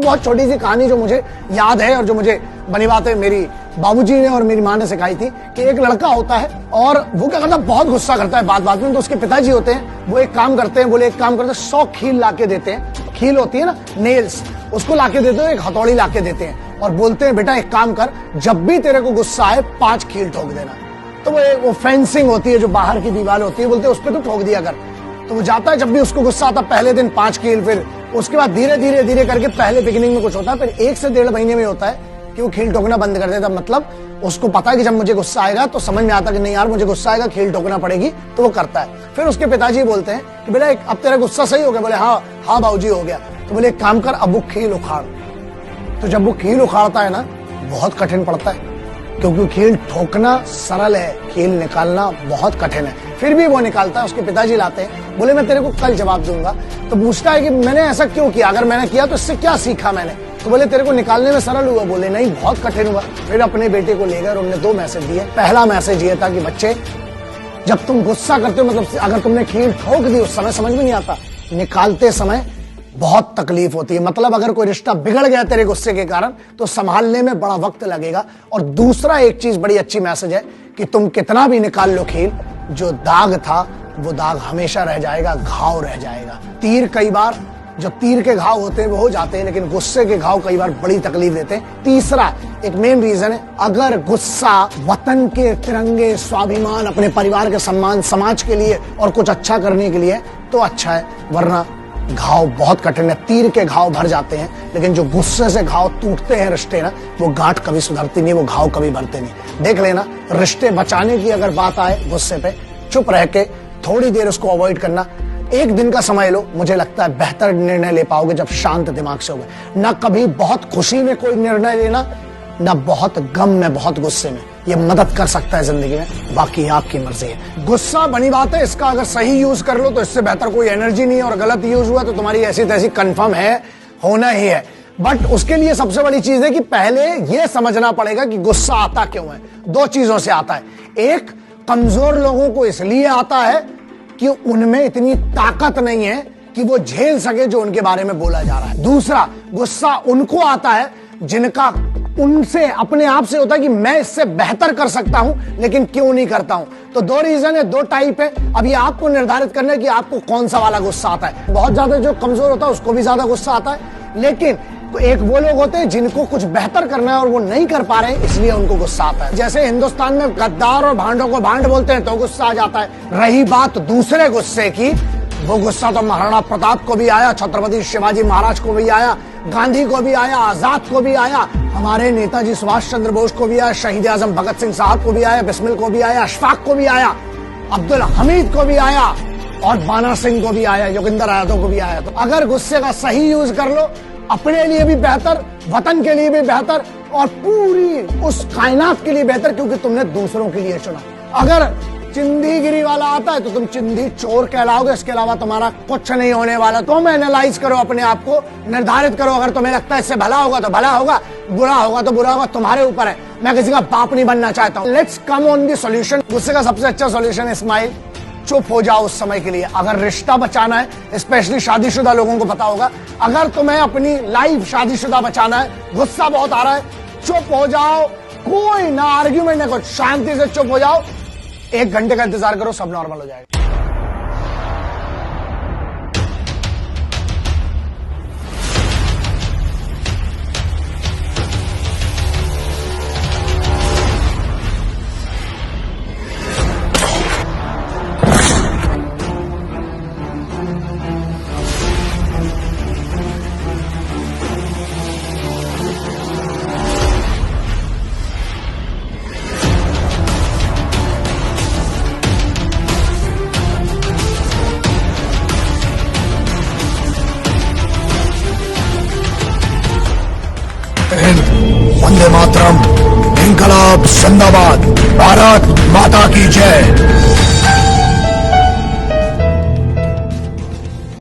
बहुत छोटी सी कहानी जो मुझे याद है और जो मुझे बनी बात है मेरी बाबूजी ने और मेरी माँ ने सिखाई थी कि एक लड़का होता है और वो क्या करता है, बहुत गुस्सा करता है बात बात में। तो उसके पिताजी होते हैं, वो एक काम करते हैं, बोले एक काम करते हैं, 100 खील लाके देते हैं। खील होती है ना, नेल्स, उसको लाके देते हैं, एक हथौड़ी लाके देते हैं और बोलते हैं बेटा एक काम कर, जब भी तेरे को गुस्सा आए 5 खील ठोक देना। तो वो फेंसिंग होती है जो बाहर की दीवार होती है, बोलते हैं उस पर तो ठोक दिया कर। तो वो जाता है, जब भी उसको गुस्सा आता पहले दिन 5 खील, फिर उसके बाद धीरे धीरे धीरे करके पहले बिगिनिंग में कुछ होता है, फिर 1 से 1.5 महीने में होता है कि वो खील ठोकना बंद कर देता। मतलब उसको पता है कि जब मुझे गुस्सा आएगा तो समझ में आता कि नहीं यार मुझे गुस्सा आएगा, खील ठोकना पड़ेगी, तो वो करता है। फिर उसके पिताजी बोलते हैं कि बेटा अब तेरा गुस्सा सही हो गया? बोले हाँ हाँ बाबूजी हो गया। तो बोले एक काम कर, अब वो खील उखाड़। तो जब वो खील उखाड़ता है ना, बहुत कठिन पड़ता है, क्योंकि खील ठोकना सरल है, खील निकालना बहुत कठिन है। फिर भी वो निकालता है, उसके पिताजी लाते हैं, बोले मैं तेरे को कल जवाब दूंगा। तो पूछता है कि मैंने ऐसा क्यों किया, अगर मैंने किया तो इससे क्या सीखा मैंने? तो बोले तेरे को निकालने में सरल हुआ। बोले नहीं बहुत कठिन हुआ। फिर अपने बेटे को ले गए और उन्होंने 2 मैसेज दिए। पहला मैसेज ये था कि बच्चे जब तुम गुस्सा करते हो, मतलब अगर तुमने खील ठोक दी उस समय समझ में नहीं आता, निकालते समय बहुत तकलीफ होती है। मतलब अगर कोई रिश्ता बिगड़ गया तेरे गुस्से के कारण तो संभालने में बड़ा वक्त लगेगा। और दूसरा एक चीज बड़ी अच्छी मैसेज है कि तुम कितना भी निकाल लो खील, जो दाग था वो दाग हमेशा रह जाएगा, घाव रह जाएगा। तीर कई बार जो तीर के घाव होते हैं वो हो जाते हैं, लेकिन गुस्से के घाव कई बार बड़ी तकलीफ देते हैं। तीसरा एक मेन रीजन है, अगर गुस्सा वतन के तिरंगे, स्वाभिमान, अपने परिवार के सम्मान, समाज के लिए और कुछ अच्छा करने के लिए तो अच्छा है, वरना घाव बहुत कठिन है। तीर के घाव भर जाते हैं, लेकिन जो गुस्से से घाव टूटते हैं रिश्ते ना, वो गांठ कभी सुधरती नहीं, वो घाव कभी भरते नहीं। देख लेना, रिश्ते बचाने की अगर बात आए गुस्से पे, चुप रह के थोड़ी देर उसको अवॉइड करना, 1 दिन का समय लो, मुझे लगता है बेहतर निर्णय ले पाओगे जब शांत दिमाग से होगे। ना कभी बहुत खुशी में कोई निर्णय लेना, ना बहुत गम में, बहुत गुस्से में। ये मदद कर सकता है जिंदगी में, बाकी आपकी मर्जी है। गुस्सा बनी बात है, इसका अगर सही यूज कर लो तो इससे बेहतर कोई एनर्जी नहीं है, और गलत यूज हुआ तो तुम्हारी ऐसी तैसी कंफर्म है, होना ही है। बट उसके लिए सबसे बड़ी चीज है कि पहले ये समझना पड़ेगा कि गुस्सा आता क्यों है। 2 चीजों से आता है। एक, कमजोर लोगों को इसलिए आता है कि उनमें इतनी ताकत नहीं है कि वो झेल सके जो उनके बारे में बोला जा रहा है। दूसरा, गुस्सा उनको आता है जिनका उनसे अपने आप से होता है कि मैं इससे बेहतर कर सकता हूं, लेकिन क्यों नहीं करता हूं। तो 2 रीजन है, 2 टाइप है। अब ये आपको निर्धारित करना है कि आपको कौन सा वाला गुस्सा आता है। बहुत ज्यादा जो कमजोर होता है उसको भी ज्यादा गुस्सा आता है, लेकिन एक वो लोग होते हैं जिनको कुछ बेहतर करना है और वो नहीं कर पा रहे, इसलिए उनको गुस्सा आता है। जैसे हिंदुस्तान में गद्दार और भांडों को भांड बोलते हैं तो गुस्सा आ जाता है। रही बात दूसरे गुस्से की, वो गुस्सा तो महाराणा प्रताप को भी आया, छत्रपति शिवाजी महाराज को भी आया, गांधी को भी आया, आजाद को भी आया, हमारे नेताजी सुभाष चंद्र बोस को भी आया, शहीद आजम भगत सिंह साहब को भी आया, बिस्मिल को भी आया, अशफाक को भी आया, अब्दुल हमीद को भी आया, और बाना सिंह को भी आया, योगेंद्र यादव को भी आया। तो अगर गुस्से का सही यूज कर लो, अपने लिए भी बेहतर, वतन के लिए भी बेहतर, और पूरी उस कायनात के लिए बेहतर, क्योंकि तुमने दूसरों के लिए चुना। अगर चिंधीगिरी वाला आता है तो तुम चिंधी चोर कहलाओगे, इसके अलावा तुम्हारा कुछ नहीं होने वाला। तुम एनालाइज करो अपने आप को, निर्धारित करो, अगर तुम्हें लगता है इससे भला होगा तो भला होगा, बुरा होगा तो बुरा होगा, तुम्हारे ऊपर है। मैं किसी का बाप नहीं बनना चाहता हूँ। Let's come on the solution. गुस्से का सबसे अच्छा सॉल्यूशन है स्माइल। चुप हो जाओ उस समय के लिए। अगर रिश्ता बचाना है, स्पेशली शादीशुदा लोगों को पता होगा, अगर तुम्हें अपनी लाइफ शादीशुदा बचाना है, गुस्सा बहुत आ रहा है, चुप हो जाओं, कोई ना आर्ग्यूमेंट ना कुछ, शांति से चुप हो जाओ, 1 घंटे का इंतजार करो, सब नॉर्मल हो जाएगा। वंदे मातरम, इनकलाब जिंदाबाद, भारत माता की जय।